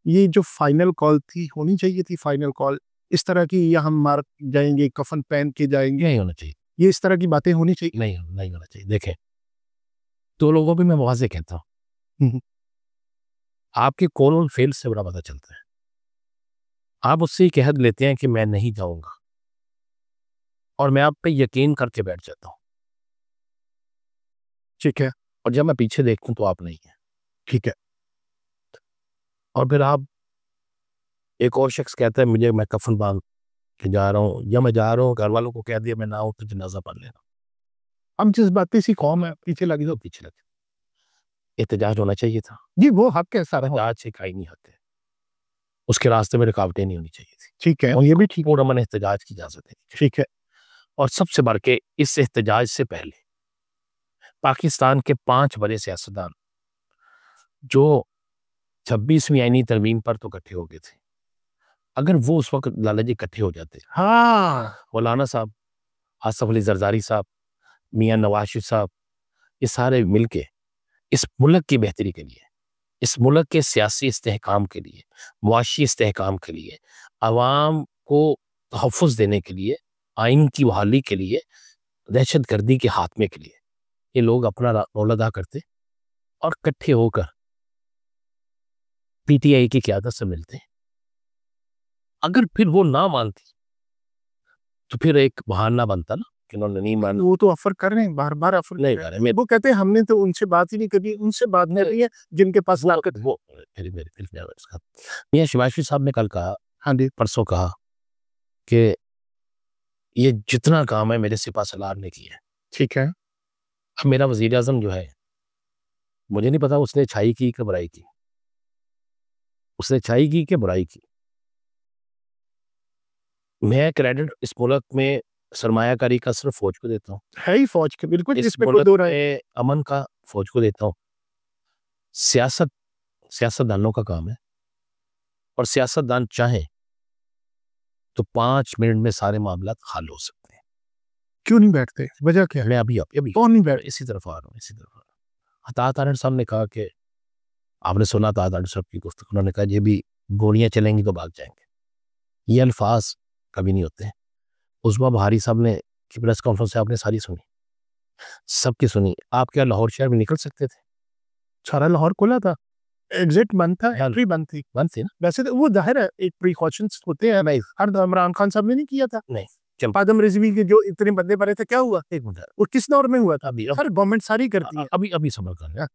ये जो final call थी होनी चाहिए थी फाइनल कॉल, इस तरह की, या हम मार जाएंगे, कफन पहन के जाएंगे, नहीं होना चाहिए, ये इस तरह की बातें होनी चाहिए। नहीं होना चाहिए। देखें, तो लोगों भी मैं वाज़ेह कहता हूँ, आपके कॉल ऑन फेल से बड़ा पता चलता है। आप उससे ही कह लेते हैं कि मैं नहीं जाऊंगा, और मैं आप पे यकीन करके बैठ जाता हूँ, ठीक है, और जब मैं पीछे देखता हूँ तो आप नहीं है। ठीक है। और फिर आप, एक और शख्स कहता है मुझे, मैं कफन बांध के जा रहा हूँ, या मैं जा रहा हूँ, घर वालों को कह दिया मैं ना हूं तो जनाजा पढ़ लेना। हम जिस बातें सी कौम है, पीछे लगी तो पीछे लगे, एहतजाज होना चाहिए था। जी, वो हक है सारा। एहतजाज से काई नहीं हक है, उसके रास्ते में रुकावटें नहीं होनी चाहिए थी। ठीक है, और ये भी ठीक, पूरा मन एहतजाज की इजाजत है। ठीक है। और सबसे बढ़ के इस एहतजाज से पहले पाकिस्तान के 5 बड़े सियासतदान जो 26वीं आईनी तरमीम पर तो इकट्ठे हो गए थे, अगर वो उस वक्त लाला जी इकट्ठे हो जाते, हाँ, मौलाना साहब, आसफ अली जरदारी साहब, मियां नवाज शरीफ साहब, ये सारे मिलके इस मुल्क की बेहतरी के लिए, इस मुल्क के सियासी इस्तेहकाम के लिए, मुआशी इस्तेहकाम के लिए, अवाम को तहफ़्फ़ुज़ देने के लिए, आइन की बहाली के लिए, दहशत गर्दी के खात्मे के लिए ये लोग अपना रोल अदा करते और इकट्ठे होकर पीटीआई की क़यादत से मिलते। अगर फिर वो ना मानती तो फिर एक बहाना बनता ना कि उन्होंने नहीं माना। वो तो ऑफर कर रहे हैं, बार बार ऑफर नहीं कर कर रहे रहे, हैं। वो कहते हैं हमने तो उनसे बात ही नहीं करी, उनसे बात कर रही है जिनके पास ताकत है। वो मियां शिवाशी साहब ने कल कहा, हाँ जी, परसों कहा कि ये जितना काम है मेरे सिपा सलार ने किया है। ठीक है। अब मेरा वजीर आजम जो है, मुझे नहीं पता उसने अच्छाई की कि बुराई की, उसने अच्छाई की कि बुराई की। मैं क्रेडिट इस मुल्क में सरमायाकारी का सिर्फ फौज को देता हूँ, है ही फौज के, बिल्कुल, इस जिसमें कोई मुल्क दो राय। में अमन का फौज को देता हूँ। सियासत सियासतदानों का काम है, और सियासतदान चाहें तो 5 मिनट में सारे मामला हल हो सकते हैं। क्यों नहीं बैठते, वजह क्या है? मैं अभी कौन नहीं बैठ? इसी तरफ आ रहा हूँ, इसी तरफ आ रहा हूँ। अतात आनंद साहब ने कहा कि, आपने सुना अतात आनंद साहब की गुफ्तगू, उन्होंने कहा ये भी गोलियां चलेंगी तो भाग जाएंगे। ये अल्फाज कभी नहीं होते हैं। उस्मा बहारी साहब ने की प्रेस कॉन्फ्रेंस से आपने सारी सुनी, सबकी सुनी। आप क्या लाहौर शहर में निकल सकते थे? सारा लाहौर खुला था, एग्जिट बंद था, एंट्री बंद थी। बंद थी ना? वैसे तो वो जाहिर है एक प्रिकॉशंस होते हैं, नहीं हर इमरान खान साहब ने नहीं किया था। नहीं, आदम रिजवी के जो इतने बंदे मरे थे, क्या हुआ? एक मिनट, वो किस दौर में हुआ था? अभी हर गवर्नमेंट सारी करती है। अभी अभी समझ कर रहे,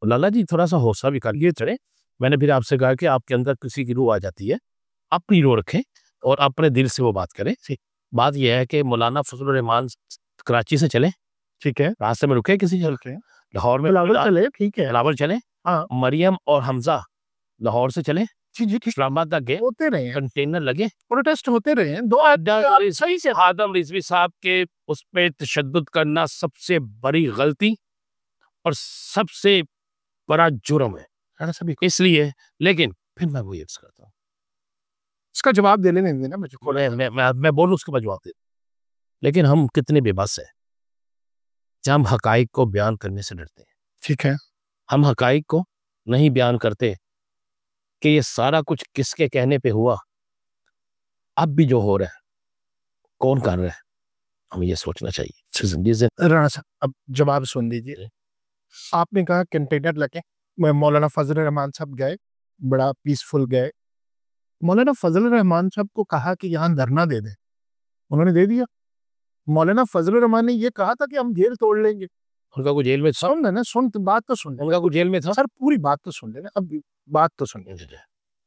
लाला जी थोड़ा सा हौसला भी कर लिए चले। मैंने फिर आपसे कहा कि आपके अंदर किसी की रूह आ जाती है, अपनी रूह रखें और अपने दिल से वो बात करें। बात यह है कि मौलाना फजलुर रहमान कराची से चले, ठीक है, रास्ते में रुके किसी जगह, लाहौर में बिलावल चले, ठीक है, बिलावल चले, हाँ, मरियम और हमजा लाहौर से चले, जी जी, ठीक, इस्लामाबाद तक गए, होते रहे हैं, कंटेनर लगे, प्रोटेस्ट होते रहे हैं। दो सही से आदम रिजवी साहब के उस पे तशद्दुद करना सबसे बड़ी गलती और सबसे बड़ा जुर्म है सभी। इसलिए। लेकिन फिर मैं वो ये करता हूँ, इसका जवाब देने नहीं देना मुझे, मैं बोलूँ उसके बाद जवाब दे। लेकिन हम कितने बेबस हैं जब हम हकाइक को बयान करने से डरते हैं। ठीक है, हम हकाइक को नहीं बयान करते कि ये सारा कुछ किसके कहने पे हुआ, अब भी जो हो रहा है कौन कर रहा है, हमें ये सोचना चाहिए। राणा साहब अब जवाब सुन लीजिए। आपने कहा कंटेनर लगे, मौलाना फजल रहमान साहब गए, बड़ा पीसफुल गए। मौलाना फजल रहमान साहब को कहा कि यहाँ धरना दे दें, उन्होंने दे दिया। मौलाना फजल रहमान ने ये कहा था कि हम जेल तोड़ लेंगे। उनका कोई जेल में था? सुन लेना, सुन बात तो सुन, उनका कोई जेल में था? सर पूरी बात तो सुन लेना, अब बात तो सुन।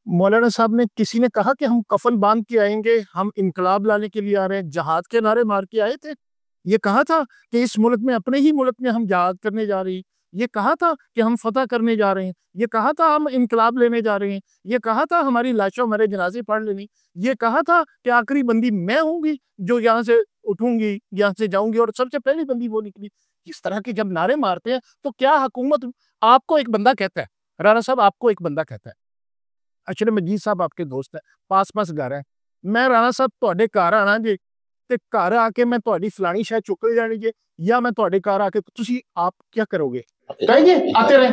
मौलाना साहब ने, किसी ने कहा कि हम कफन बांध के आएंगे, हम इनकलाब लाने के लिए आ रहे हैं, जहाद के नारे मार के आए थे। ये कहा था कि इस मुल्क में, अपने ही मुल्क में हम जहाद करने जा रहे हैं। ये कहा था कि हम फतह करने जा रहे हैं। ये कहा था हम इनकलाब लेने जा रहे हैं। ये कहा था हमारी लाशों हमारे जनाजे पढ़ लेनी। ये कहा था कि आखिरी बंदी मैं होंगी जो यहाँ से उठूंगी, यहाँ से जाऊंगी, और सबसे पहली बंदी वो निकली। इस तरह के जब नारे मारते हैं तो क्या हुकूमत, आपको एक बंदा कहता है, राणा साहब आपको एक बंदा कहता है, अशरफ मजीद साहब आपके दोस्त है, पास घर है, मैं राणा साहब ਤੁਹਾਡੇ ਘਰ ਆਣਾ ਜੇ ਤੇ ਘਰ ਆ ਕੇ मैं ਤੁਹਾਡੀ फलानी शायद चुक ले जानी जे, या मैं ਤੁਹਾਡੇ ਘਰ ਆ ਕੇ ਤੁਸੀਂ आप क्या करोगे? कहेंगे आते रहे,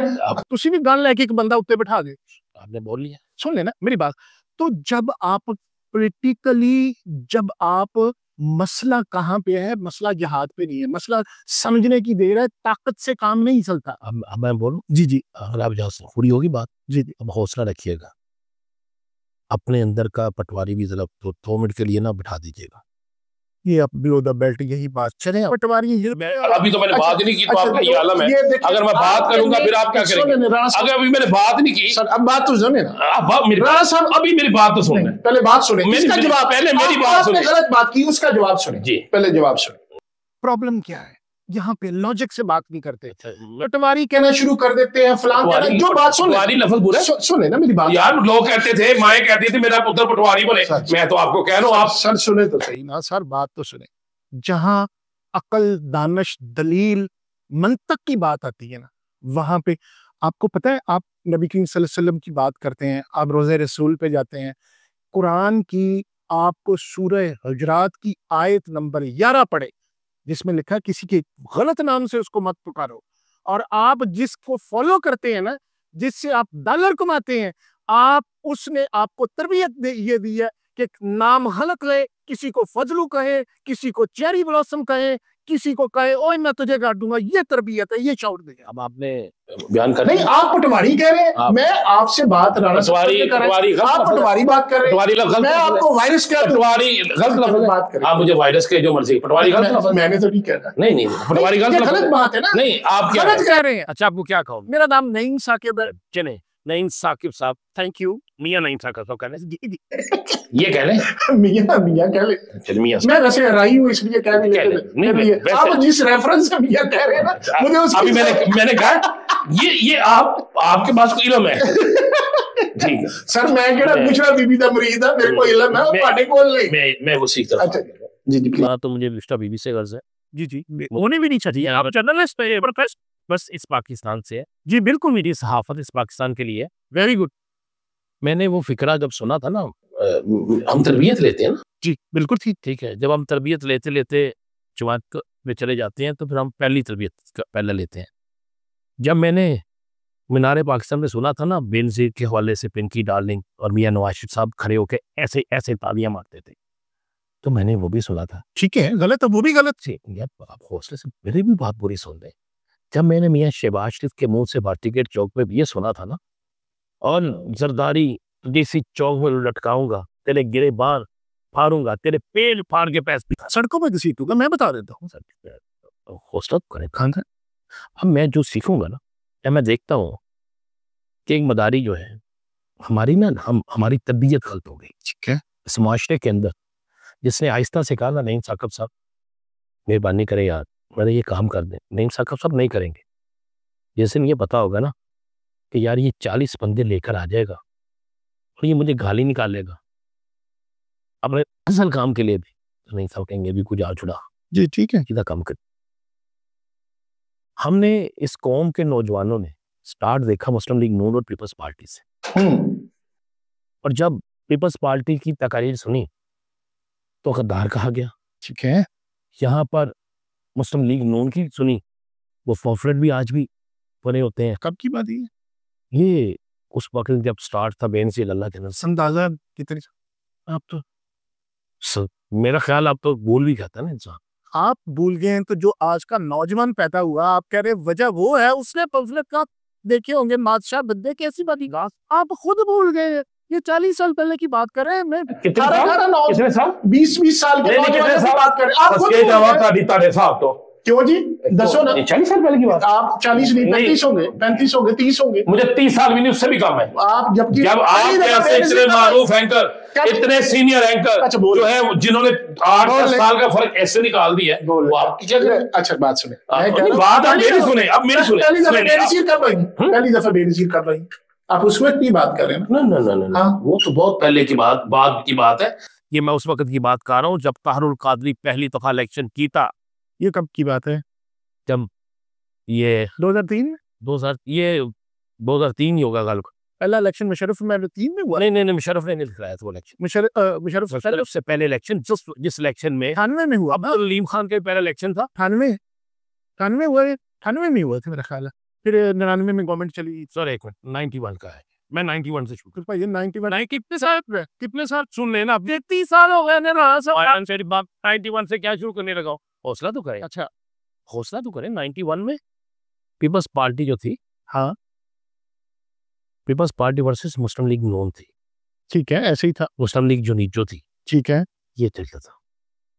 ਤੁਸੀਂ ਵੀ गन लेके एक बंदा उत्ते बिठा दे, आपने बोल लिया। सुन लेना मेरी बात। तो जब आप प्रैक्टिकली, जब आप, मसला कहाँ पे है? मसला जिहाद पे नहीं है, मसला समझने की देर है, ताकत से काम नहीं चलता। अब मैं बोलूं, जी जी अगर आप जहाँ से पूरी होगी बात, जी जी। अब हौसला रखिएगा, अपने अंदर का पटवारी भी जरा 2 मिनट के लिए ना बिठा दीजिएगा। ये अब बिलो द बेल्ट यही बात चले पटवारी। अभी तो मैंने बात ही नहीं की, तो आपका ये आलम है। अगर मैं बात करूंगा फिर आप क्या करेंगे? अगर अभी मैंने बात नहीं की, सर अब बात तो सुने ना। राणा साहब अभी मेरी बात तो सुन, पहले बात सुने, इसका जवाब, पहले मेरी बात सुने। गलत बात की, उसका जवाब सुने जी, पहले जवाब सुने। प्रॉब्लम क्या है यहाँ पे? लॉजिक से बात नहीं करते, पटवारी कहना शुरू कर देते हैं, फलां कहना। जो बात सुन, पटवारी लफ्ज बुरा है, सुने ना मेरी बात यार। लोग कहते थे, माए कहती थी मेरा पुत्र पटवारी बने, मैं तो आपको कह रहा हूं, आप सर सुने तो सही ना सर, बात तो सुने। जहां अकल, दानिश, दलील, मंतक की बात आती है ना, वहां पे आपको पता है, आप नबी करीम सल्लल्लाहु अलैहि वसल्लम की बात करते हैं, आप रोज़े रसूल पे जाते हैं, कुरान की आपको सूरह हुजरात की आयत नंबर 11 पढ़े, जिसमें लिखा है किसी के गलत नाम से उसको मत पुकारो। और आप जिसको फॉलो करते हैं ना, जिससे आप डॉलर कमाते हैं, आप, उसने आपको तरबियत ये दी है कि नाम हलक ले, किसी को फजलू कहे, किसी को चेरी ब्लॉसम कहे, किसी को कहे ओए मैं तुझे काट दूंगा। ये तरबियत है, ये शौर दे। अब आपने बयान कर, नहीं आप पटवारी कह रहे हैं, मैं आपसे बात राणा पटवारी आप पटवारी बात कर रहे हैं, मैं आपको वायरस क्या, पटवारी गलत लफ्ज बात कर, आप मुझे वायरस के जो मर्जी, पटवारी गलत लफ्ज, मैंने तो नहीं कह रहा। नहीं पटवारी गलत बात है ना। नहीं, आप क्या गलत कह रहे हैं। अच्छा आपको क्या कहो? मेरा नाम नईम साकिब है। चले नईम साकिब साहब, थैंक यू। मियां नईम साकिब साहब कहने, ये कह ले मियां कह ले। चल मियां, मैं वैसे हराई हूँ इसलिए कह भी लेते। आप जिस रेफरेंस से मियां कह रहे हैं ना, मुझे अभी मैंने कहा ये आपके पास कोई इल्म है? ठीक है सर, मैं केड़ा बुशरा बीबी दा मुरीद है, मेरे को इल्म है, ਤੁਹਾਡੇ ਕੋਲ नहीं। मैं वो सीख रहा हूं। अच्छा जी हाँ, तो मुझे बुशरा बीबी से गर्ज है। जी जी, होने भी नहीं चाहिए, आप जर्नलिस्ट पे प्रोफेसर बस इस पाकिस्तान से है। जी बिल्कुल, मेरी सहाफत इस पाकिस्तान के लिए। Very good. मैंने वो फिक्रा जब सुना था ना, हम तरबियत लेते हैं ना। जी बिल्कुल ठीक है, जब हम तरबियत लेते लेते जमात में चले जाते हैं, तो फिर हम पहली तरबियत पहले लेते हैं। जब मैंने मीनारे पाकिस्तान में सुना था ना, बेनज़ीर के हवाले से पिंकी डार्लिंग और मियां नवाज शरीफ साहब खड़े होकर ऐसे ऐसे तालियां मारते थे, तो मैंने वो भी सुना था। ठीक है, गलत है, वो भी गलत थी यार, आप हौसले से मेरी भी बात बुरी सुन रहे। जब मैंने मियां शहबाज शरीफ के मुंह से भारती गेट चौक पे भी ये सुना था ना, और जरदारी देसी चौक में लटकाऊंगा, तेरे गिरे बार फाड़ूंगा, तेरे पेड़ फाड़ के पैसे सड़कों में घसीटूंगा, मैं बता देता हूँ। हौसला करें खान। अब मैं जो सीखूंगा ना, या मैं देखता हूँ कि एक मदारी जो है हमारी ना, हमारी तबीयत गलत हो गई। ठीक है, इस माशरे के अंदर जिसने आहिस्ता से कहा ना, नईम साकिब साहब मेहरबानी करें यार, मेरे ये काम कर दें। नईम साकिब साहब नहीं करेंगे। जैसे मुझे पता होगा ना कि यार ये 40 बंदे लेकर आ जाएगा और ये मुझे गाली निकालेगा अपने असल काम के लिए भी, तो नहीं साहब कहेंगे भी कुछ आ छुड़ा जी ठीक है, सीधा काम कर। हमने इस कौम के नौजवानों ने स्टार्ट देखा मुस्लिम लीग नून और पीपल्स पार्टी से, और जब पीपल्स पार्टी की तकारीर सुनी तो गद्दार कहा गया। ठीक है, यहाँ पर मुस्लिम लीग नून की सुनी, वो पॉम्फलेट भी आज भी बने होते हैं। कब की बात है ये उस वक्त जब स्टार्ट था बेनज़ीर अल्लाह के नज़र। अंदाजा कितनी, आप तो मेरा ख्याल आप तो भूल भी जाता है ना इंसान। आप भूल गए हैं तो जो आज का नौजवान पैदा हुआ, आप कह रहे वजह वो है, उसने पम्फलेट का देखे होंगे बादशाह बंदे, कैसी बात है, आप खुद भूल गए। ये 40 साल पहले की बात कर रहे हैं। मैं 20 साल के बात कर रहे हैं, आप खुद क्यों जी, दसो ना। 40 साल पहले की बात। आप 40 नहीं, 35 होंगे, 35 होंगे, 30 होंगे। मुझे 30 साल भी नहीं, उससे भी कम है। आप जब आप ऐसे इतने मारूफ एंकर, इतने सीनियर एंकर जो है, जिन्होंने 8-10 साल का फर्क ऐसे निकाल दिया, वो आपकी क्या करें? अच्छा बात सुने, बात आप मेरी सुने, अब मेरी सुने। पहली दफा बेनज़ीर कर रही, आप उस वक्त की बात कर रहे हैं ना? वो तो बहुत पहले की बात की बात है। ये मैं उस वक्त की बात कर रहा हूँ जब ताहरुल कादरी पहली दफा इलेक्शन की था। ये कब की बात है? जब ये 2003 ये 2003 ही होगा। पहला इलेक्शन मुशर्रफ में 3 में हुआ। नहीं मुशर्रफ ने नहीं दिखलाया था वो इलेक्शन। मुशर्रफ से पहले इलेक्शन, जिस इलेक्शन में 98 में हुआ, अब्दुल अलीम खान का पहला इलेक्शन था। 98 हुआ, 98 में हुआ था मेरा ख्याल है। फिर 99 में गवर्नमेंट चली। सर एक मिनट, 91 का है। मैं 91 से शुरू भाई ये 91 कितने साल सुन लेना, 30 साल हो गए ना 91 से क्या शुरू करने लगा, हौसला तो करें। अच्छा हौसला तो करें। 91 में पीपल्स पार्टी जो थी, हाँ पीपल्स पार्टी वर्सेस मुस्लिम लीग नून थी। ठीक है, ऐसे ही था। मुस्लिम लीग जो थी, ठीक है, ये चलता था।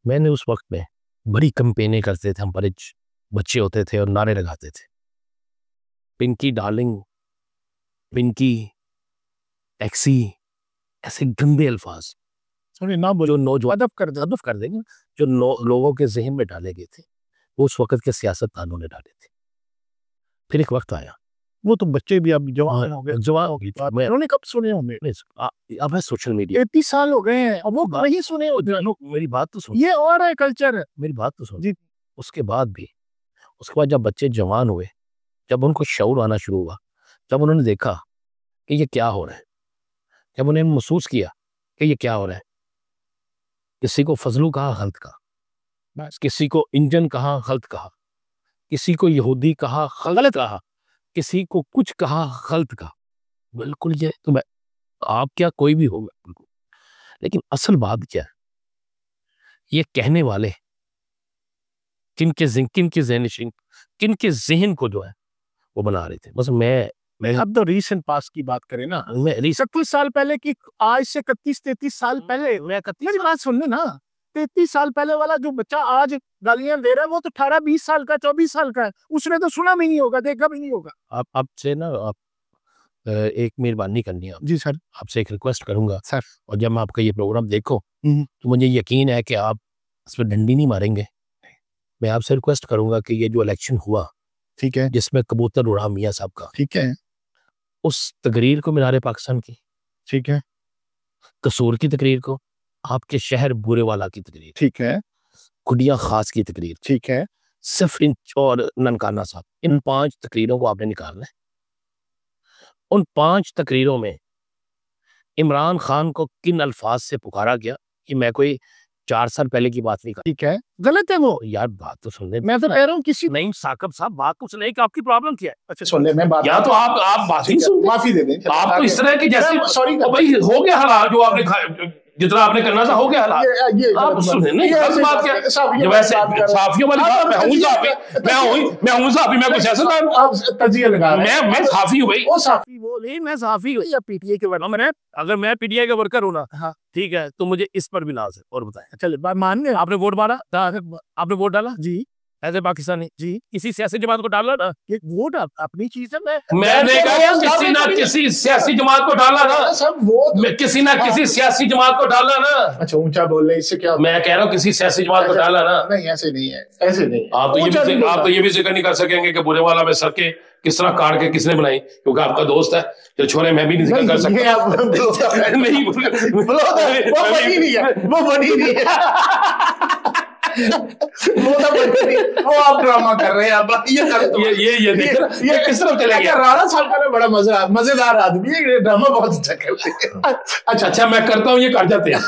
मैंने उस वक्त में बड़ी कैंपेनें करते थे, हम बड़े बच्चे होते थे और नारे लगाते थे, पिंकी डार्लिंग, पिंकी, टैक्सी, ऐसे गंदे अल्फाज सुनिए ना बोलो, जो नौजवान अदब कर देंगे, जो लोगों के जहन में डाले गए थे, वो उस वक्त के सियासतदानों ने डाले थे। फिर एक वक्त आया, वो तो बच्चे भी अब जवान हो गए, जवान हो गई, उन्होंने कब सुने होंगे? अब है सोशल मीडिया, 30 साल हो गए हैं, अब वो नहीं सुने होते। मेरी बात तो सुन, ये और है कल्चर है। मेरी बात तो सुन जी। उसके बाद जब बच्चे जवान हुए, जब उनको शऊर आना शुरू हुआ, जब उन्होंने देखा कि ये क्या हो रहा है, जब उन्हें महसूस किया कि ये क्या हो रहा है, किसी को फजलू कहा गलत कहा, बस किसी को इंजन कहा गलत कहा, किसी को यहूदी कहा गलत कहा, किसी को कुछ कहा गलत कहा, बिल्कुल ये तो आप क्या कोई भी होगा बिल्कुल। लेकिन असल बात क्या है, ये कहने वाले किनके जहन को जो है वो बना रहे थे। बस मैं अब तो रीसेंट पास की बात करें ना, मैं 31 साल पहले की, आज से 31-33 साल पहले, मेरी बात सुनने ना, 33 साल पहले वाला जो बच्चा आज गालियां दे रहा है, वो तो 18-20 साल का, 24 साल का है, उसने तो सुना भी नहीं होगा, देखा भी नहीं होगा। आप आपसे ना एक मेहरबानी करनी है। जी सर। आपसे एक रिक्वेस्ट करूंगा सर, और जब मैं आपका ये प्रोग्राम देखो तो मुझे यकीन है कि आप इस पर डंडी नहीं मारेंगे। मैं आपसे रिक्वेस्ट करूंगा कि ये जो इलेक्शन हुआ, ठीक है, जिसमें कबूतर उड़ा मियां साहब का, ठीक है, उस तकरीर को मीनार पाकिस्तान की, ठीक है, कसूर की तकरीर को, आपके शहर बुरेवाला की तकरीर, ठीक है, कुडिया खास की तकरीर, ठीक है, सिर्फ और ननकाना साहब, इन 5 तकरीरों को आपने निकालना है। उन 5 तकरीरों में इमरान खान को किन अल्फाज से पुकारा गया, ये मैं कोई 4 साल पहले की बात नहीं कर। ठीक है, गलत है वो। यार बात तो सुन ले, मैं तो कह रहा हूँ किसी नहीं साकिब साहब, बात तो सुने कि आपकी प्रॉब्लम क्या है। अच्छा सुन ले, मैं बात, या तो आप बात ही सुन, माफी दे दें आप तो इस तरह की जैसे, सॉरी भाई हो गया हालात जो आपने जितना आपने करना था हो गया हालात। आप सुने नहीं, बात क्या है, वैसे साफियों वाली बात, मैं हूं साफी, मैं कुछ ऐसा तजिया लगा रहा हूं, मैं साफी हूं भाई, वो साफी बोले मैं साफी हूं या पीटीए के वर्कर, मैंने अगर मैं पीटीए का वर्कर हूं ना, हाँ ठीक है, तो मुझे इस पर भी नाज है। और बताएं, चल मान गए, आपने वोट मारा, आपने वोट डाला जी, ऐसे पाकिस्तानी जी, किसी सियासी जमात को डाला ना, ये वोट अपनी चीज है। मैंने कहा किसी ना किसी सियासी जमात को डाला ना, सब वोट किसी ना किसी सियासी जमात को डाला ना। अच्छा ऊंचा बोल रहे, इससे क्या? मैं कह रहा हूँ किसी सियासी जमात को डाला ना। नहीं ऐसे नहीं है, ऐसे नहीं। आप तो ये भी जिक्र नहीं कर सकेंगे कि बुरेवाला में सड़कें किस तरह काट के किसने बनाई, क्योंकि आपका दोस्त है जो छोरे, मैं भी नहीं जिक्र कर सकता। नहीं वो बनी नहीं है वो आप ड्रामा कर रहे हैं। अब ये किस तरफ चले गए? राणा साहब का बड़ा मजेदार आदमी है, ड्रामा बहुत अच्छा करते हैं। अच्छा मैं करता हूँ, ये कर जाते हैं।